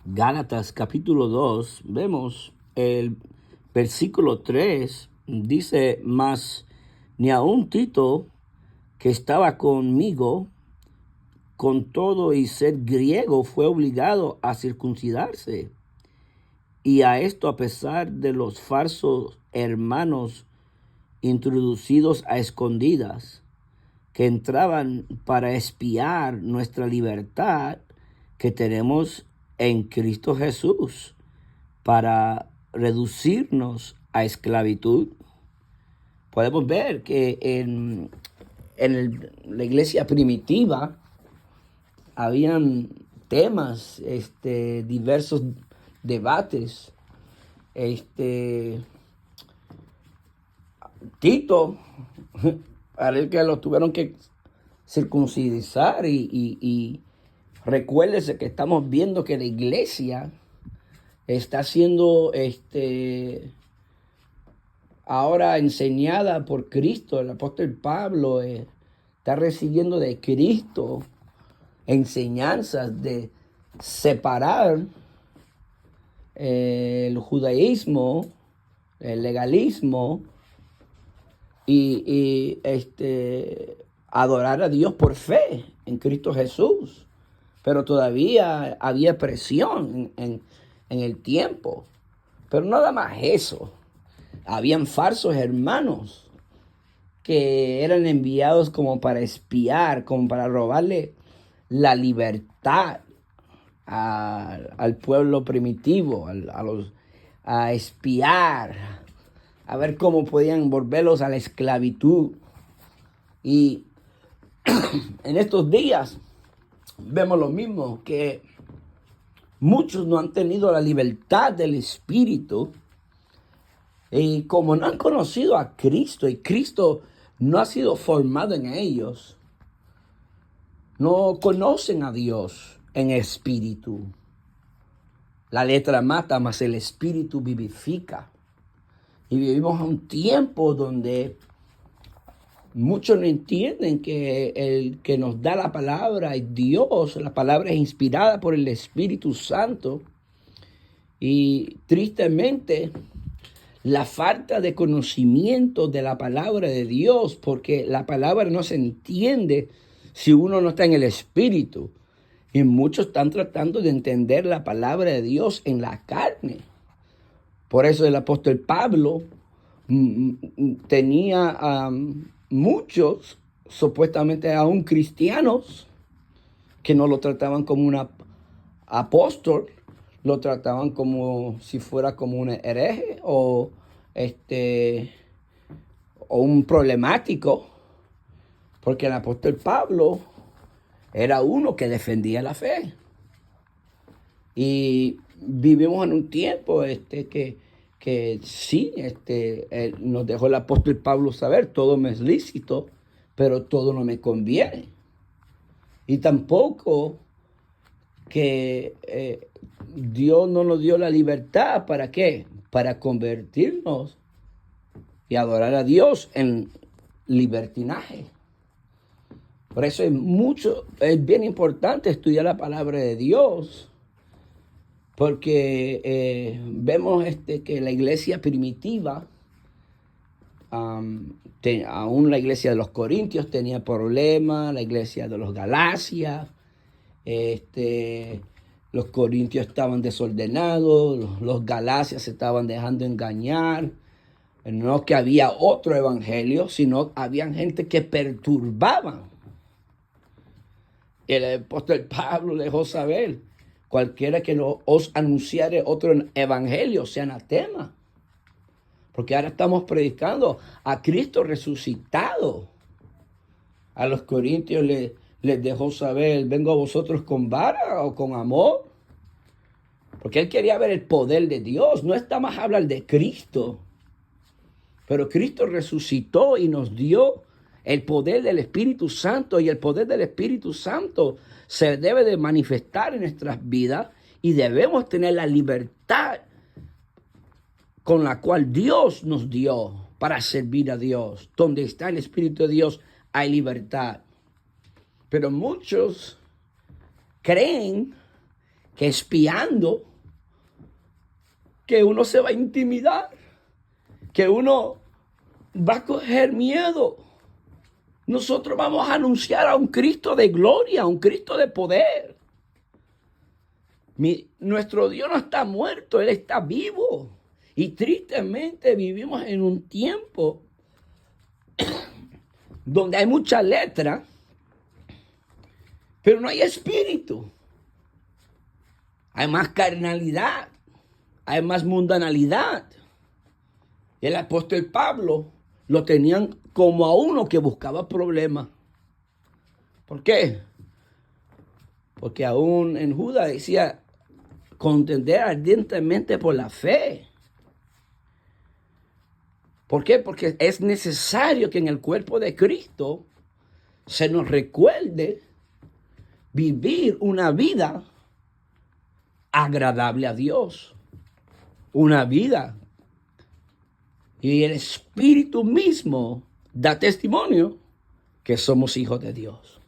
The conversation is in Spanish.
Gálatas capítulo 2, vemos el versículo 3, dice, mas ni aun Tito, que estaba conmigo, con todo y ser griego, fue obligado a circuncidarse. Y a esto a pesar de los falsos hermanos introducidos a escondidas, que entraban para espiar nuestra libertad que tenemos en Cristo Jesús, para reducirnos a esclavitud. Podemos ver que la iglesia primitiva habían temas, diversos debates. Tito, parece que lo tuvieron que circuncidar y recuérdese que estamos viendo que la iglesia está siendo ahora enseñada por Cristo. El apóstol Pablo está recibiendo de Cristo enseñanzas de separar el judaísmo, el legalismo y adorar a Dios por fe en Cristo Jesús. Pero todavía había presión en el tiempo. Pero nada más eso. Habían falsos hermanos que eran enviados como para espiar, como para robarle la libertad al pueblo primitivo, a espiar, a ver cómo podían volverlos a la esclavitud. Y en estos días vemos lo mismo, que muchos no han tenido la libertad del Espíritu, y como no han conocido a Cristo y Cristo no ha sido formado en ellos, no conocen a Dios en espíritu. La letra mata, mas el Espíritu vivifica. Y vivimos un tiempo donde muchos no entienden que el que nos da la palabra es Dios. La palabra es inspirada por el Espíritu Santo. Y tristemente, la falta de conocimiento de la palabra de Dios, porque la palabra no se entiende si uno no está en el Espíritu. Y muchos están tratando de entender la palabra de Dios en la carne. Por eso el apóstol Pablo tenía muchos, supuestamente aún cristianos, que no lo trataban como un apóstol, lo trataban como si fuera como un hereje o un problemático, porque el apóstol Pablo era uno que defendía la fe. Y vivimos en un tiempo que sí, nos dejó el apóstol Pablo saber, todo me es lícito, pero todo no me conviene. Y tampoco que Dios no nos dio la libertad, ¿para qué? Para convertirnos y adorar a Dios en libertinaje. Por eso es bien importante estudiar la palabra de Dios, porque vemos que la iglesia primitiva, aún la iglesia de los Corintios tenía problemas, la iglesia de los Galacias, los Corintios estaban desordenados, los Galacias se estaban dejando engañar. No que había otro evangelio, sino había gente que perturbaban. El apóstol Pablo dejó saber, cualquiera que os anunciare otro evangelio sea anatema. Porque ahora estamos predicando a Cristo resucitado. A los corintios les dejó saber, vengo a vosotros con vara o con amor. Porque él quería ver el poder de Dios. No está más a hablar de Cristo. Pero Cristo resucitó y nos dio el poder del Espíritu Santo, y el poder del Espíritu Santo se debe de manifestar en nuestras vidas y debemos tener la libertad con la cual Dios nos dio para servir a Dios. Donde está el Espíritu de Dios hay libertad. Pero muchos creen que espiando, que uno se va a intimidar, que uno va a coger miedo. Nosotros vamos a anunciar a un Cristo de gloria, a un Cristo de poder. Nuestro Dios no está muerto, Él está vivo. Y tristemente vivimos en un tiempo donde hay mucha letra, pero no hay espíritu. Hay más carnalidad, hay más mundanalidad. El apóstol Pablo lo tenían como a uno que buscaba problemas. ¿Por qué? Porque aún en Judas decía contender ardientemente por la fe. ¿Por qué? Porque es necesario que en el cuerpo de Cristo se nos recuerde vivir una vida agradable a Dios. Una vida. Y el Espíritu mismo da testimonio que somos hijos de Dios.